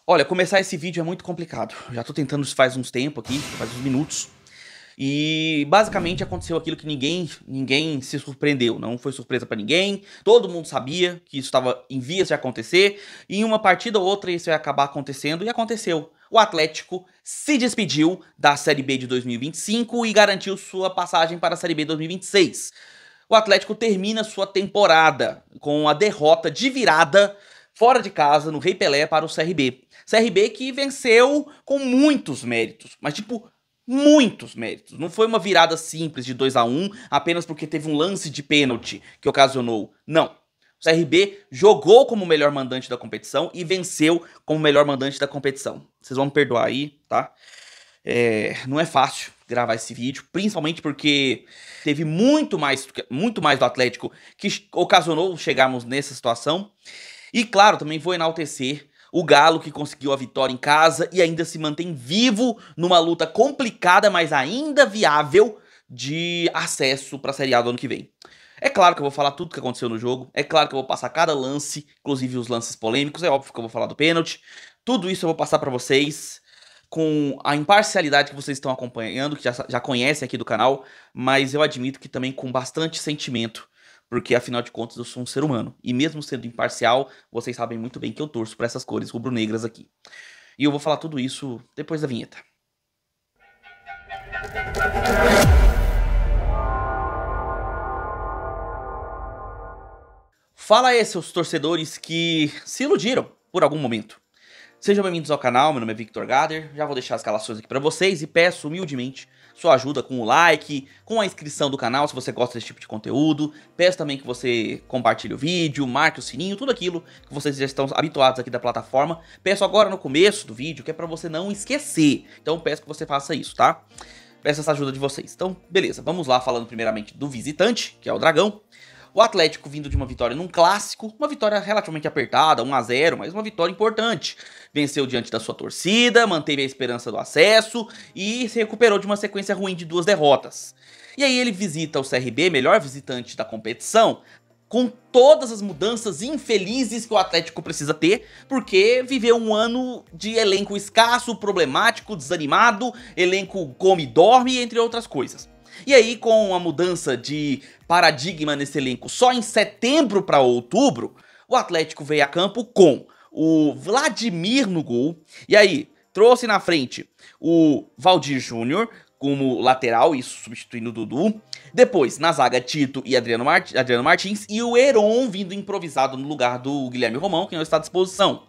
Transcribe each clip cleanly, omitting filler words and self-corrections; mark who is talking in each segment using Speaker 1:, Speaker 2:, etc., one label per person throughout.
Speaker 1: Olha, começar esse vídeo é muito complicado. Já tô tentando isso faz uns tempo aqui, faz uns minutos. E basicamente aconteceu aquilo que ninguém se surpreendeu, não foi surpresa pra ninguém. Todo mundo sabia que isso estava em vias de acontecer, e em uma partida ou outra isso ia acabar acontecendo e aconteceu. O Atlético se despediu da Série B de 2025 e garantiu sua passagem para a Série B de 2026. O Atlético termina sua temporada com a derrota de virada fora de casa no Rei Pelé para o CRB. CRB que venceu com muitos méritos, mas tipo, muitos méritos. Não foi uma virada simples de 2-1 apenas porque teve um lance de pênalti que ocasionou. Não. O CRB jogou como o melhor mandante da competição e venceu como o melhor mandante da competição. Vocês vão me perdoar aí, tá? Não é fácil gravar esse vídeo, principalmente porque teve muito mais do Atlético que ocasionou chegarmos nessa situação. E claro, também vou enaltecer o Galo, que conseguiu a vitória em casa e ainda se mantém vivo numa luta complicada, mas ainda viável, de acesso para a Série A do ano que vem. É claro que eu vou falar tudo o que aconteceu no jogo, é claro que eu vou passar cada lance, inclusive os lances polêmicos, é óbvio que eu vou falar do pênalti. Tudo isso eu vou passar para vocês com a imparcialidade que vocês estão acompanhando, que já conhecem aqui do canal, mas eu admito que também com bastante sentimento, porque afinal de contas eu sou um ser humano, e mesmo sendo imparcial, vocês sabem muito bem que eu torço para essas cores rubro-negras aqui. E eu vou falar tudo isso depois da vinheta. Fala aí, seus torcedores que se iludiram por algum momento. Sejam bem-vindos ao canal, meu nome é Victor Gader, já vou deixar as escalações aqui pra vocês e peço humildemente sua ajuda com o like, com a inscrição do canal se você gosta desse tipo de conteúdo. Peço também que você compartilhe o vídeo, marque o sininho, tudo aquilo que vocês já estão habituados aqui da plataforma. Peço agora no começo do vídeo que é pra você não esquecer, então peço que você faça isso, tá? Peço essa ajuda de vocês. Então, beleza, vamos lá falando primeiramente do visitante, que é o Dragão. O Atlético vindo de uma vitória num clássico, uma vitória relativamente apertada, 1-0, mas uma vitória importante. Venceu diante da sua torcida, manteve a esperança do acesso e se recuperou de uma sequência ruim de 2 derrotas. E aí ele visita o CRB, melhor visitante da competição, com todas as mudanças infelizes que o Atlético precisa ter, porque viveu um ano de elenco escasso, problemático, desanimado, elenco come e dorme, entre outras coisas. E aí, com a mudança de paradigma nesse elenco só em setembro para outubro, o Atlético veio a campo com o Vladimir no gol. E aí, trouxe na frente o Valdir Júnior como lateral, isso substituindo o Dudu. Depois, na zaga, Tito e Adriano Martins. E o Heron vindo improvisado no lugar do Guilherme Romão, que não está à disposição.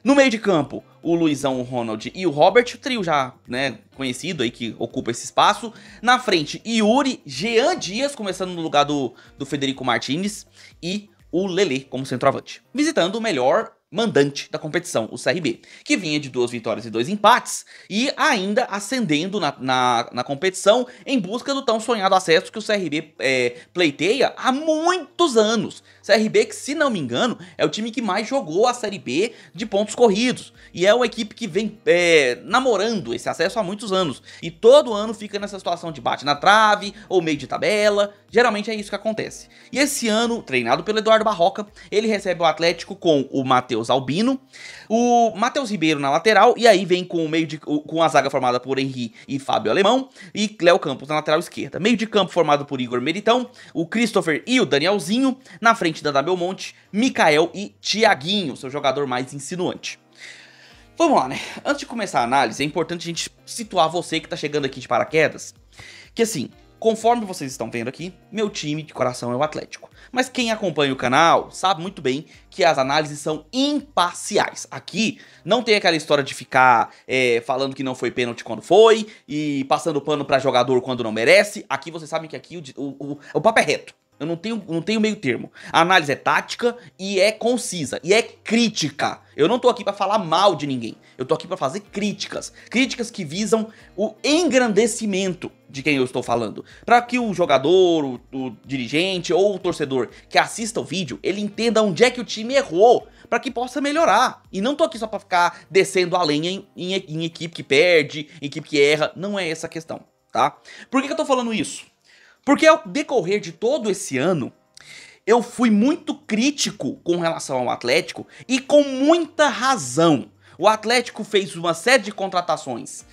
Speaker 1: No meio de campo, o Luizão, o Ronald e o Robert, o trio já, né, conhecido aí que ocupa esse espaço. Na frente, Yuri, Jean Dias, começando no lugar do Federico Martins, e o Lelê como centroavante. Visitando o melhor mandante da competição, o CRB, que vinha de 2 vitórias e 2 empates, e ainda ascendendo na competição em busca do tão sonhado acesso que o CRB pleiteia há muitos anos. CRB que, se não me engano, é o time que mais jogou a Série B de pontos corridos, e é uma equipe que vem namorando esse acesso há muitos anos, e todo ano fica nessa situação de bate na trave, ou meio de tabela, geralmente é isso que acontece. E esse ano, treinado pelo Eduardo Barroca, ele recebe o Atlético com o Matheus Albino, o Matheus Ribeiro na lateral, e aí vem com a zaga formada por Henry e Fábio Alemão, e Léo Campos na lateral esquerda. Meio de campo formado por Igor Meritão, o Christopher e o Danielzinho, na frente da Belmonte, Mikael e Thiaguinho, seu jogador mais insinuante. Vamos lá, né? Antes de começar a análise, é importante a gente situar você que tá chegando aqui de paraquedas, que assim, conforme vocês estão vendo aqui, meu time de coração é o Atlético. Mas quem acompanha o canal sabe muito bem que as análises são imparciais. Aqui não tem aquela história de ficar falando que não foi pênalti quando foi e passando pano pra jogador quando não merece. Aqui vocês sabem que aqui o papo é reto. Eu não tenho meio termo. A análise é tática e é concisa. E é crítica. Eu não tô aqui pra falar mal de ninguém. Eu tô aqui pra fazer críticas. Críticas que visam o engrandecimento de quem eu estou falando. Pra que o jogador, o dirigente ou o torcedor que assista o vídeo, ele entenda onde é que o time errou. Pra que possa melhorar. E não tô aqui só pra ficar descendo a lenha em equipe que perde, em equipe que erra. Não é essa a questão, tá? Por que eu tô falando isso? Porque ao decorrer de todo esse ano, eu fui muito crítico com relação ao Atlético e com muita razão. O Atlético fez uma série de contratações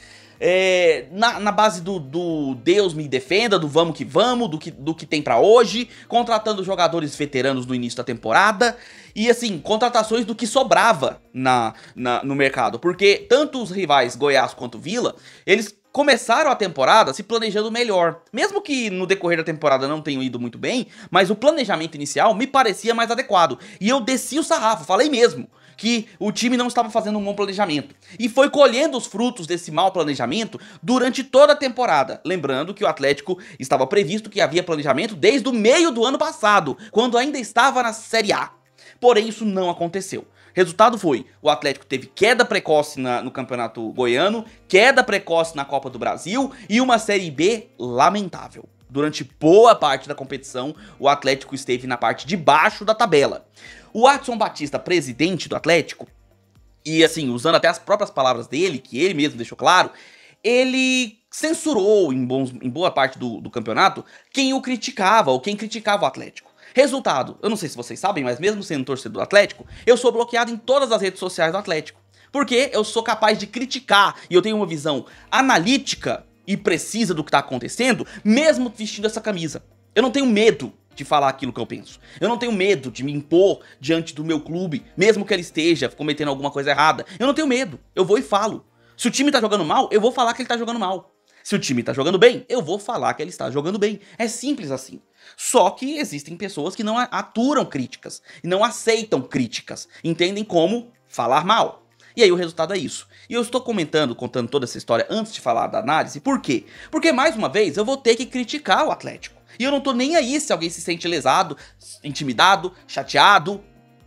Speaker 1: na base do Deus me defenda, do vamos que vamos, do que tem pra hoje, contratando jogadores veteranos no início da temporada, e assim, contratações do que sobrava no mercado, porque tanto os rivais Goiás quanto Vila, eles começaram a temporada se planejando melhor, mesmo que no decorrer da temporada não tenham ido muito bem, mas o planejamento inicial me parecia mais adequado, e eu desci o sarrafo, falei mesmo que o time não estava fazendo um bom planejamento. E foi colhendo os frutos desse mau planejamento durante toda a temporada. Lembrando que o Atlético estava previsto que havia planejamento desde o meio do ano passado, quando ainda estava na Série A. Porém, isso não aconteceu. Resultado foi, o Atlético teve queda precoce no Campeonato Goiano, queda precoce na Copa do Brasil e uma Série B lamentável. Durante boa parte da competição, o Atlético esteve na parte de baixo da tabela. O Adson Batista, presidente do Atlético, e assim, usando até as próprias palavras dele, que ele mesmo deixou claro, ele censurou em boa parte do campeonato quem o criticava ou quem criticava o Atlético. Resultado, eu não sei se vocês sabem, mas mesmo sendo torcedor do Atlético, eu sou bloqueado em todas as redes sociais do Atlético. Porque eu sou capaz de criticar e eu tenho uma visão analítica e precisa do que tá acontecendo, mesmo vestindo essa camisa. Eu não tenho medo de falar aquilo que eu penso. Eu não tenho medo de me impor diante do meu clube, mesmo que ele esteja cometendo alguma coisa errada. Eu não tenho medo. Eu vou e falo. Se o time tá jogando mal, eu vou falar que ele tá jogando mal. Se o time tá jogando bem, eu vou falar que ele está jogando bem. É simples assim. Só que existem pessoas que não aturam críticas, e não aceitam críticas, entendem como falar mal. E aí o resultado é isso. E eu estou contando toda essa história antes de falar da análise, por quê? Porque mais uma vez eu vou ter que criticar o Atlético. E eu não tô nem aí se alguém se sente lesado, intimidado, chateado.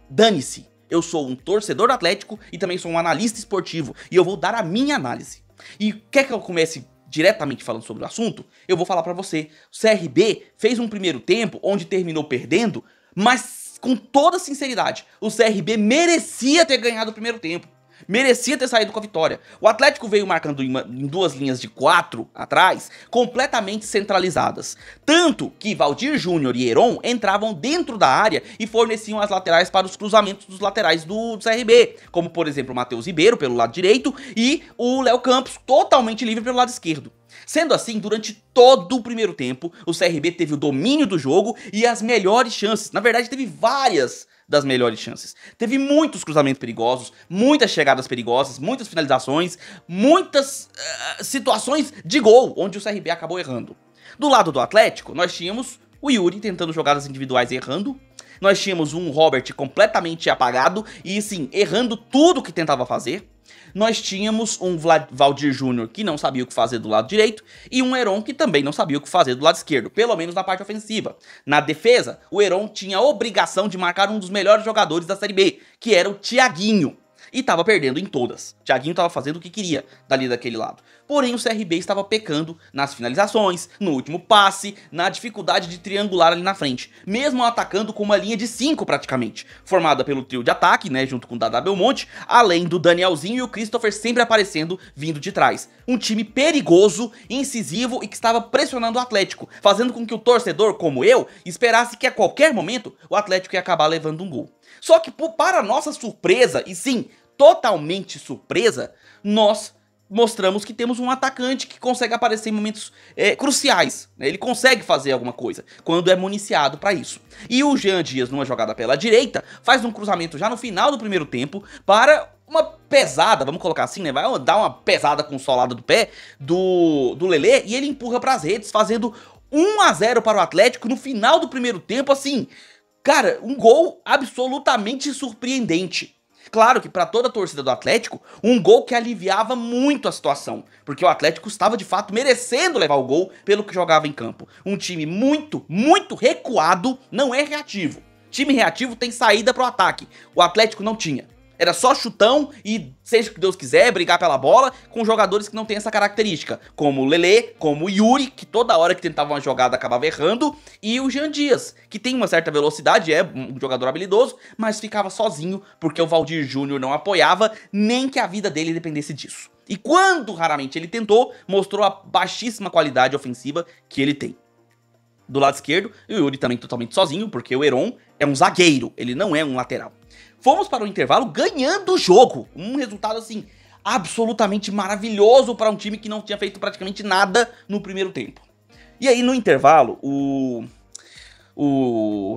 Speaker 1: Dane-se. Eu sou um torcedor do Atlético e também sou um analista esportivo. E eu vou dar a minha análise. E quer que eu comece diretamente falando sobre o assunto? Eu vou falar pra você. O CRB fez um primeiro tempo onde terminou perdendo, mas com toda sinceridade, o CRB merecia ter ganhado o primeiro tempo. Merecia ter saído com a vitória. O Atlético veio marcando em duas linhas de 4 atrás, completamente centralizadas. Tanto que Valdir Júnior e Heron entravam dentro da área e forneciam as laterais para os cruzamentos dos laterais do CRB. Como, por exemplo, o Matheus Ribeiro pelo lado direito e o Léo Campos totalmente livre pelo lado esquerdo. Sendo assim, durante todo o primeiro tempo, o CRB teve o domínio do jogo e as melhores chances. Na verdade, teve várias das melhores chances. Teve muitos cruzamentos perigosos, muitas chegadas perigosas, muitas finalizações, muitas situações de gol, onde o CRB acabou errando. Do lado do Atlético, nós tínhamos o Yuri tentando jogadas individuais e errando. Nós tínhamos um Robert completamente apagado e, sim, errando tudo que tentava fazer. Nós tínhamos um Valdir Júnior que não sabia o que fazer do lado direito e um Heron que também não sabia o que fazer do lado esquerdo, pelo menos na parte ofensiva. Na defesa, o Heron tinha a obrigação de marcar um dos melhores jogadores da Série B, que era o Thiaguinho. E tava perdendo em todas. Thiaguinho tava fazendo o que queria dali daquele lado. Porém, o CRB estava pecando nas finalizações, no último passe, na dificuldade de triangular ali na frente. Mesmo atacando com uma linha de 5 praticamente. Formada pelo trio de ataque, né, junto com o Dada Belmonte, além do Danielzinho e o Christopher sempre aparecendo vindo de trás. Um time perigoso, incisivo e que estava pressionando o Atlético, fazendo com que o torcedor, como eu, esperasse que a qualquer momento o Atlético ia acabar levando um gol. Só que, para nossa surpresa, e sim, totalmente surpresa, nós mostramos que temos um atacante que consegue aparecer em momentos cruciais, né? Ele consegue fazer alguma coisa, quando é municiado para isso. E o Jean Dias, numa jogada pela direita, faz um cruzamento já no final do primeiro tempo para uma pesada, vamos colocar assim, né? Vai dar uma pesada com o solado do pé do Lelê e ele empurra para as redes, fazendo 1-0 para o Atlético no final do primeiro tempo, assim. Cara, um gol absolutamente surpreendente. Claro que para toda a torcida do Atlético, um gol que aliviava muito a situação, porque o Atlético estava de fato merecendo levar o gol pelo que jogava em campo. Um time muito, muito recuado, não é reativo. Time reativo tem saída pro ataque, o Atlético não tinha. Era só chutão e, seja o que Deus quiser, brigar pela bola com jogadores que não têm essa característica. Como o Lelê, como o Yuri, que toda hora que tentava uma jogada acabava errando. E o Jean Dias, que tem uma certa velocidade, é um jogador habilidoso, mas ficava sozinho porque o Valdir Júnior não apoiava, nem que a vida dele dependesse disso. E quando raramente ele tentou, mostrou a baixíssima qualidade ofensiva que ele tem. Do lado esquerdo, o Yuri também totalmente sozinho, porque o Heron é um zagueiro, ele não é um lateral. Fomos para o intervalo ganhando o jogo. Um resultado, assim, absolutamente maravilhoso para um time que não tinha feito praticamente nada no primeiro tempo. E aí, no intervalo, o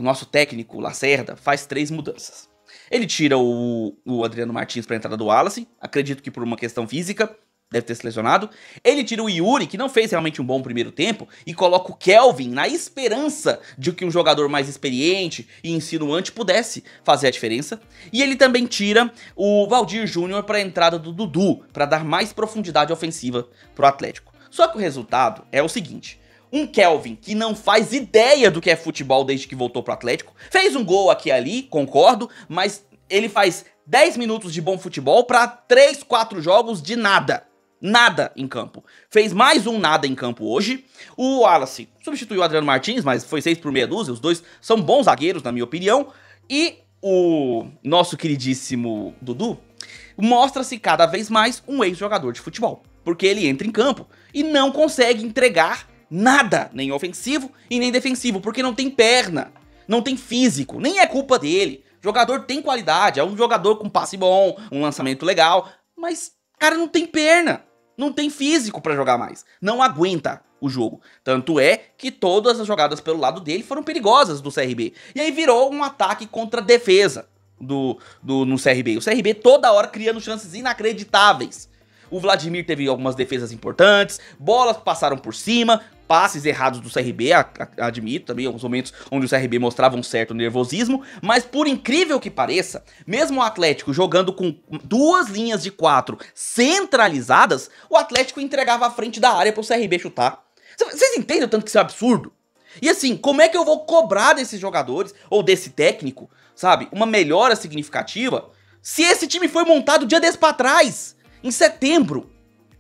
Speaker 1: nosso técnico, Lacerda, faz 3 mudanças. Ele tira o Adriano Martins para a entrada do Wallace, acredito que por uma questão física, deve ter se lesionado. Ele tira o Yuri, que não fez realmente um bom primeiro tempo, e coloca o Kelvin na esperança de que um jogador mais experiente e insinuante pudesse fazer a diferença. E ele também tira o Valdir Júnior para a entrada do Dudu, para dar mais profundidade ofensiva pro Atlético. Só que o resultado é o seguinte: um Kelvin que não faz ideia do que é futebol desde que voltou pro Atlético, fez um gol aqui e ali, concordo, mas ele faz 10 minutos de bom futebol para 3, 4 jogos de nada. Nada em campo. Fez mais um nada em campo hoje. O Wallace substituiu o Adriano Martins, mas foi 6 por meia dúzia. Os dois são bons zagueiros, na minha opinião. E o nosso queridíssimo Dudu mostra-se cada vez mais um ex-jogador de futebol. Porque ele entra em campo e não consegue entregar nada, nem ofensivo e nem defensivo, porque não tem perna, não tem físico, nem é culpa dele. O jogador tem qualidade, é um jogador com passe bom, um lançamento legal, mas cara não tem perna. Não tem físico pra jogar mais. Não aguenta o jogo. Tanto é que todas as jogadas pelo lado dele foram perigosas do CRB. E aí virou um ataque contra a defesa no CRB. O CRB toda hora criando chances inacreditáveis. O Vladimir teve algumas defesas importantes, bolas passaram por cima, passes errados do CRB, admito também, alguns momentos onde o CRB mostrava um certo nervosismo, mas por incrível que pareça, mesmo o Atlético jogando com 2 linhas de 4 centralizadas, o Atlético entregava a frente da área pro CRB chutar. Vocês entendem o tanto que isso é absurdo? E assim, como é que eu vou cobrar desses jogadores, ou desse técnico, sabe, uma melhora significativa, se esse time foi montado dia desse pra trás, em setembro,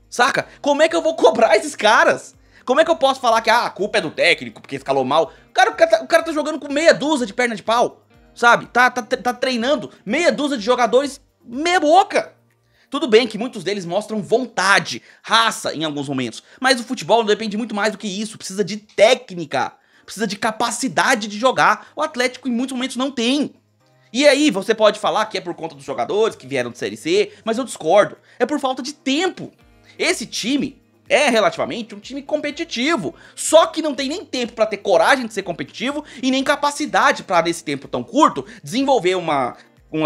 Speaker 1: saca? Como é que eu vou cobrar esses caras? Como é que eu posso falar que a culpa é do técnico, porque escalou mal? O cara tá jogando com meia dúzia de perna de pau, sabe? Tá treinando meia dúzia de jogadores meia boca. Tudo bem que muitos deles mostram vontade, raça em alguns momentos, mas o futebol não depende muito mais do que isso. Precisa de técnica, precisa de capacidade de jogar. O Atlético em muitos momentos não tem. E aí, você pode falar que é por conta dos jogadores que vieram de Série C, mas eu discordo. É por falta de tempo. Esse time é relativamente um time competitivo, só que não tem nem tempo pra ter coragem de ser competitivo e nem capacidade pra, nesse tempo tão curto, desenvolver uma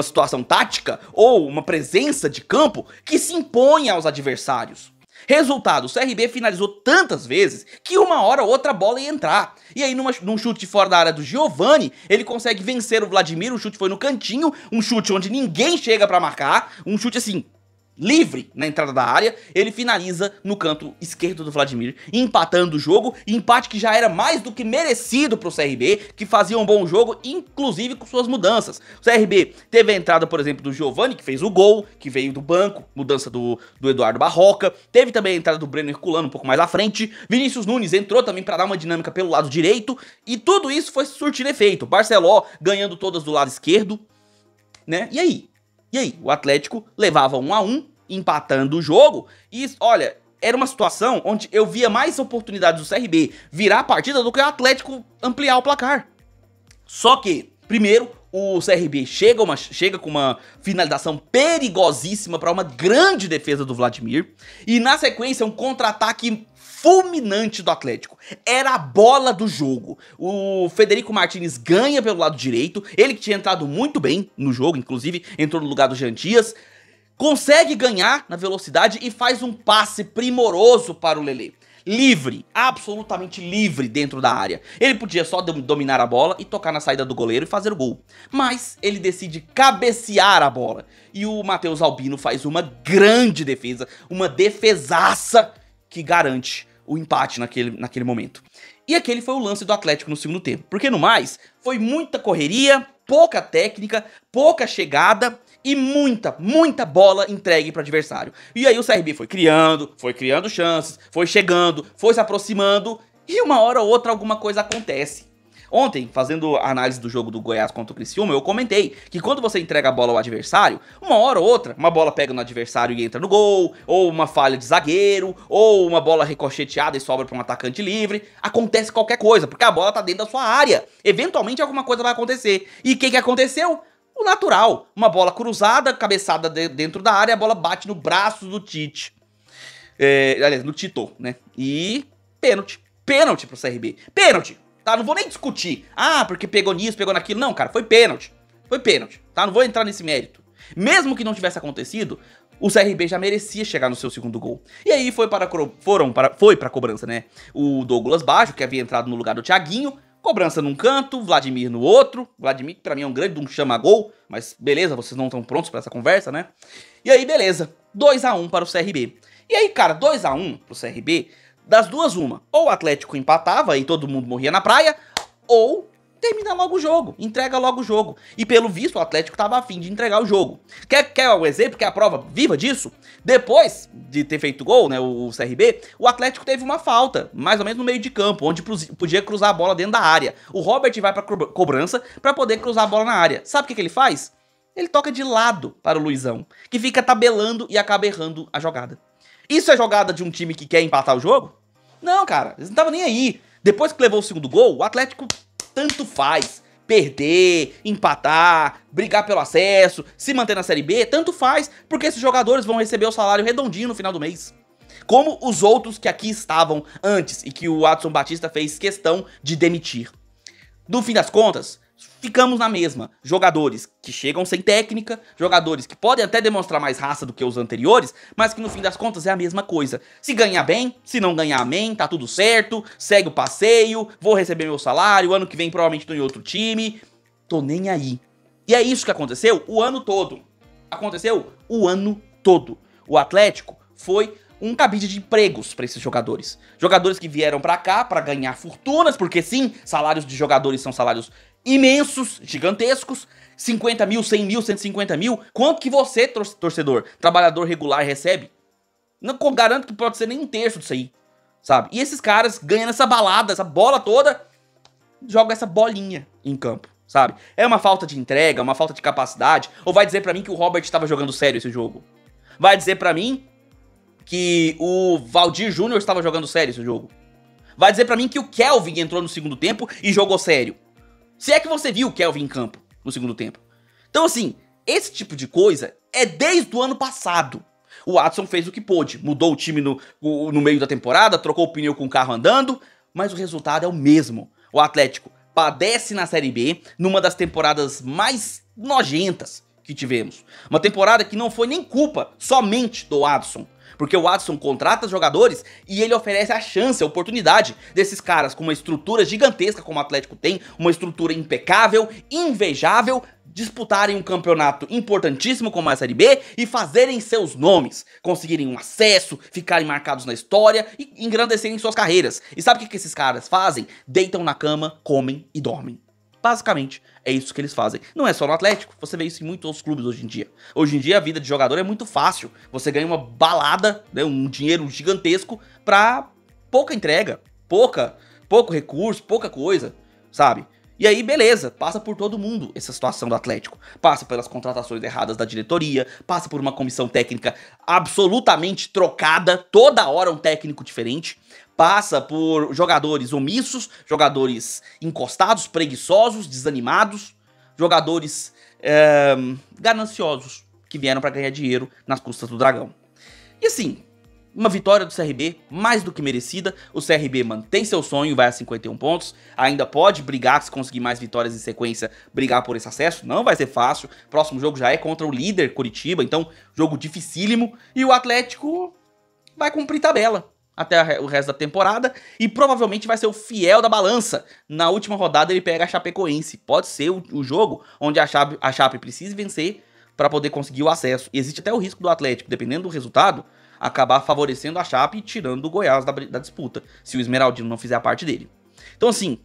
Speaker 1: situação tática ou uma presença de campo que se impõe aos adversários. Resultado, o CRB finalizou tantas vezes que uma hora ou outra a bola ia entrar. E aí num chute fora da área do Giovani, ele consegue vencer o Vladimir, o chute foi no cantinho, um chute onde ninguém chega pra marcar, um chute assim, livre na entrada da área, ele finaliza no canto esquerdo do Vladimir, empatando o jogo, empate que já era mais do que merecido pro CRB, que fazia um bom jogo, inclusive com suas mudanças. O CRB teve a entrada, por exemplo, do Giovani, que fez o gol, que veio do banco, mudança do Eduardo Barroca, teve também a entrada do Breno Herculano um pouco mais à frente, Vinícius Nunes entrou também para dar uma dinâmica pelo lado direito, e tudo isso foi surtir efeito. Barceló ganhando todas do lado esquerdo, né? E aí, o Atlético levava 1-1, empatando o jogo, e olha, era uma situação onde eu via mais oportunidades do CRB virar a partida do que o Atlético ampliar o placar. Só que, primeiro, o CRB chega com uma finalização perigosíssima para uma grande defesa do Vladimir, e na sequência um contra-ataque fulminante do Atlético. Era a bola do jogo. O Federico Martins ganha pelo lado direito, ele que tinha entrado muito bem no jogo, inclusive entrou no lugar do Jean Dias, consegue ganhar na velocidade e faz um passe primoroso para o Lelê. Livre, absolutamente livre dentro da área. Ele podia só dominar a bola e tocar na saída do goleiro e fazer o gol. Mas ele decide cabecear a bola. E o Matheus Albino faz uma grande defesa, uma defesaça que garante o empate naquele momento. E aquele foi o lance do Atlético no segundo tempo. Porque no mais, foi muita correria, pouca técnica, pouca chegada e muita bola entregue para o adversário. E aí o CRB foi criando chances, foi chegando, foi se aproximando e uma hora ou outra alguma coisa acontece. Ontem, fazendo a análise do jogo do Goiás contra o Criciúma, eu comentei que quando você entrega a bola ao adversário, uma hora ou outra, uma bola pega no adversário e entra no gol, ou uma falha de zagueiro, ou uma bola ricocheteada e sobra para um atacante livre, acontece qualquer coisa, porque a bola tá dentro da sua área. Eventualmente alguma coisa vai acontecer. E o que aconteceu? O natural, uma bola cruzada, cabeçada dentro da área, a bola bate no braço do Tite. Aliás, no Tito, né? E pênalti. Pênalti pro CRB. Pênalti, tá? Não vou nem discutir. Ah, porque pegou nisso, pegou naquilo. Não, cara, foi pênalti. Foi pênalti, tá? Não vou entrar nesse mérito. Mesmo que não tivesse acontecido, o CRB já merecia chegar no seu segundo gol. E aí foi pra cobrança, né? O Douglas Baggio, que havia entrado no lugar do Thiaguinho. Cobrança num canto, Vladimir no outro. Vladimir, que pra mim é um grande chama-gol. Mas beleza, vocês não estão prontos pra essa conversa, né? E aí, beleza. 2-1 para o CRB. E aí, cara, 2-1 pro CRB, das duas uma. Ou o Atlético empatava e todo mundo morria na praia, ou termina logo o jogo, entrega logo o jogo. E pelo visto o Atlético tava afim de entregar o jogo. Quer um exemplo, quer a prova viva disso? Depois de ter feito gol, né, o CRB, o Atlético teve uma falta, mais ou menos no meio de campo, onde podia cruzar a bola dentro da área. O Robert vai pra cobrança pra poder cruzar a bola na área. Sabe o que ele faz? Ele toca de lado para o Luizão, que fica tabelando e acaba errando a jogada. Isso é jogada de um time que quer empatar o jogo? Não, cara, eles não estavam nem aí. Depois que levou o segundo gol, o Atlético tanto faz. Perder, empatar, brigar pelo acesso, se manter na Série B, tanto faz, porque esses jogadores vão receber o salário redondinho no final do mês. Como os outros que aqui estavam antes e que o Adson Batista fez questão de demitir. No fim das contas, ficamos na mesma. Jogadores que chegam sem técnica, jogadores que podem até demonstrar mais raça do que os anteriores, mas que no fim das contas é a mesma coisa. Se ganhar bem, se não ganhar bem, tá tudo certo, segue o passeio, vou receber meu salário, ano que vem provavelmente tô em outro time, tô nem aí. E é isso que aconteceu o ano todo. Aconteceu o ano todo. O Atlético foi um cabide de empregos para esses jogadores. Jogadores que vieram para cá para ganhar fortunas, porque sim, salários de jogadores são salários imensos, gigantescos, 50 mil, 100 mil, 150 mil. Quanto que você, torcedor, trabalhador regular, recebe? Não garanto que pode ser nem um terço disso aí, sabe? E esses caras ganhando essa balada, essa bola toda, jogam essa bolinha em campo, sabe? É uma falta de entrega, uma falta de capacidade. Ou vai dizer pra mim que o Robert estava jogando sério esse jogo? Vai dizer pra mim que o Valdir Júnior estava jogando sério esse jogo? Vai dizer pra mim que o Kelvin entrou no segundo tempo e jogou sério? Se é que você viu o Kelvin em campo no segundo tempo. Então assim, esse tipo de coisa é desde o ano passado. O Adson fez o que pôde, mudou o time no meio da temporada, trocou o pneu com o carro andando, mas o resultado é o mesmo. O Atlético padece na Série B, numa das temporadas mais nojentas que tivemos. Uma temporada que não foi nem culpa somente do Adson, porque o Adson contrata jogadores e ele oferece a chance, a oportunidade desses caras com uma estrutura gigantesca como o Atlético tem, uma estrutura impecável, invejável, disputarem um campeonato importantíssimo como a Série B e fazerem seus nomes, conseguirem um acesso, ficarem marcados na história e engrandecerem suas carreiras. E sabe o que esses caras fazem? Deitam na cama, comem e dormem. Basicamente, é isso que eles fazem. Não é só no Atlético, você vê isso em muitos outros clubes hoje em dia. Hoje em dia a vida de jogador é muito fácil. Você ganha uma balada, né, um dinheiro gigantesco pra pouca entrega, pouco recurso, pouca coisa, sabe? E aí, beleza, passa por todo mundo essa situação do Atlético. Passa pelas contratações erradas da diretoria, passa por uma comissão técnica absolutamente trocada, toda hora um técnico diferente. Passa por jogadores omissos, jogadores encostados, preguiçosos, desanimados, jogadores gananciosos, que vieram pra ganhar dinheiro nas custas do Dragão. E assim, uma vitória do CRB mais do que merecida. O CRB mantém seu sonho, vai a 51 pontos. Ainda pode brigar, se conseguir mais vitórias em sequência, brigar por esse acesso. Não vai ser fácil. Próximo jogo já é contra o líder Coritiba, então jogo dificílimo. E o Atlético vai cumprir tabela até o resto da temporada e provavelmente vai ser o fiel da balança. Na última rodada ele pega a Chapecoense. Pode ser o jogo onde a Chape precise vencer para poder conseguir o acesso. E existe até o risco do Atlético, dependendo do resultado, acabar favorecendo a Chape e tirando o Goiás da disputa, se o Esmeraldino não fizer a parte dele. Então assim,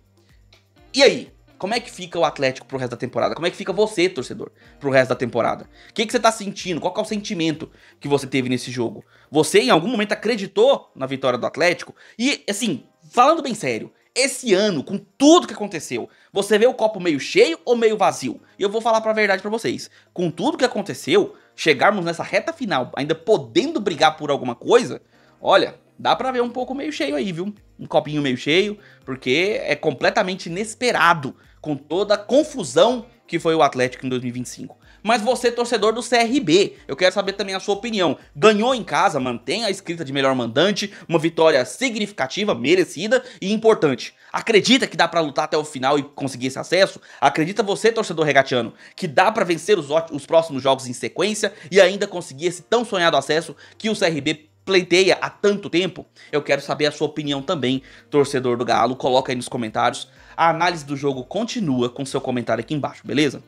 Speaker 1: e aí? Como é que fica o Atlético pro resto da temporada? Como é que fica você, torcedor, pro resto da temporada? O que você tá sentindo? Qual que é o sentimento que você teve nesse jogo? Você em algum momento acreditou na vitória do Atlético? E assim, falando bem sério, esse ano, com tudo que aconteceu, você vê o copo meio cheio ou meio vazio? E eu vou falar a verdade pra vocês. Com tudo que aconteceu, chegarmos nessa reta final, ainda podendo brigar por alguma coisa, olha, dá pra ver um pouco meio cheio aí, viu? Um copinho meio cheio, porque é completamente inesperado com toda a confusão que foi o Atlético em 2025. Mas você, torcedor do CRB, eu quero saber também a sua opinião. Ganhou em casa, mantém a escrita de melhor mandante, uma vitória significativa, merecida e importante. Acredita que dá pra lutar até o final e conseguir esse acesso? Acredita você, torcedor regatiano, que dá pra vencer os próximos jogos em sequência e ainda conseguir esse tão sonhado acesso que o CRB pleiteia há tanto tempo? Eu quero saber a sua opinião também, torcedor do Galo. Coloca aí nos comentários. A análise do jogo continua com seu comentário aqui embaixo, beleza?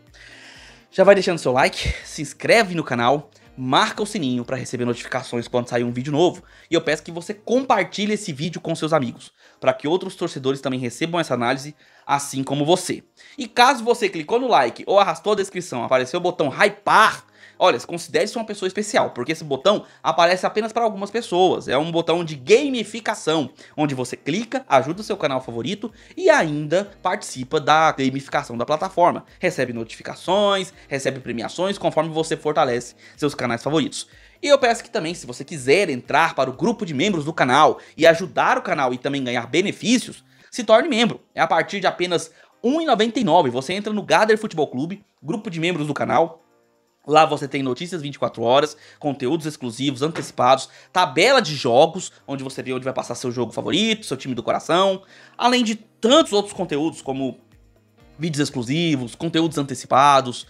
Speaker 1: Já vai deixando seu like, se inscreve no canal, marca o sininho para receber notificações quando sair um vídeo novo. E eu peço que você compartilhe esse vídeo com seus amigos, para que outros torcedores também recebam essa análise, assim como você. E caso você clicou no like ou arrastou a descrição, apareceu o botão hypar, olha, considere-se uma pessoa especial, porque esse botão aparece apenas para algumas pessoas. É um botão de gamificação, onde você clica, ajuda o seu canal favorito e ainda participa da gamificação da plataforma. Recebe notificações, recebe premiações conforme você fortalece seus canais favoritos. E eu peço que também, se você quiser entrar para o grupo de membros do canal e ajudar o canal e também ganhar benefícios, se torne membro. É a partir de apenas R$ 1,99. Você entra no Gader Futebol Clube, grupo de membros do canal. Lá você tem notícias 24 horas, conteúdos exclusivos, antecipados, tabela de jogos, onde você vê onde vai passar seu jogo favorito, seu time do coração, além de tantos outros conteúdos como vídeos exclusivos, conteúdos antecipados,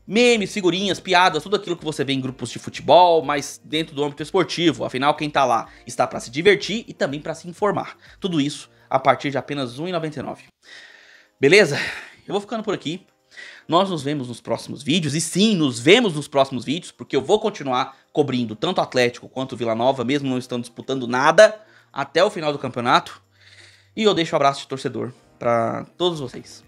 Speaker 1: memes, figurinhas, piadas, tudo aquilo que você vê em grupos de futebol, mas dentro do âmbito esportivo. Afinal, quem tá lá está para se divertir e também para se informar. Tudo isso a partir de apenas R$ 1,99. Beleza? Eu vou ficando por aqui. Nós nos vemos nos próximos vídeos, e sim, nos vemos nos próximos vídeos, porque eu vou continuar cobrindo tanto o Atlético quanto o Vila Nova, mesmo não estando disputando nada, até o final do campeonato. E eu deixo um abraço de torcedor para todos vocês.